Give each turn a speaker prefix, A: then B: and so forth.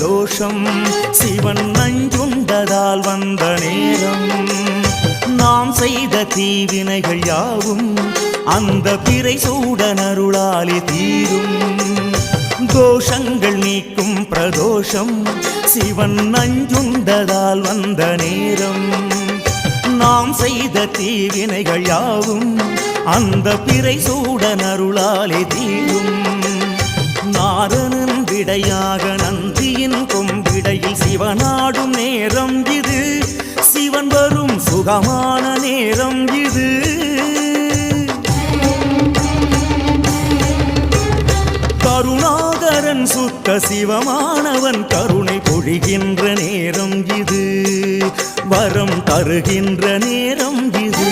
A: பிரதோஷம் சிவன் நஞ்சுண்டதால் வந்த நேரம் நாம் செய்த தீவினைகள் யாவும் அந்த பிறை சூடனருளாலே தீரும் தோஷங்கள் நீக்கும் பிரதோஷம் சிவன் நஞ்சுண்டதால் வந்த நேரம் நாம் செய்த தீவினைகள் யாவும் அந்த பிறை சூடனருளாலே தீரும் நாரணன் விடையாக நந்தியின் கொம்பிடையில் சிவனாடும் நேரம் இது சிவன் வரும் சுகமான நேரம் இது கருணாகரன் சுத்த சிவமானவன் கருணை பொழிகின்ற நேரம் இது வரம் தருகின்ற நேரம் இது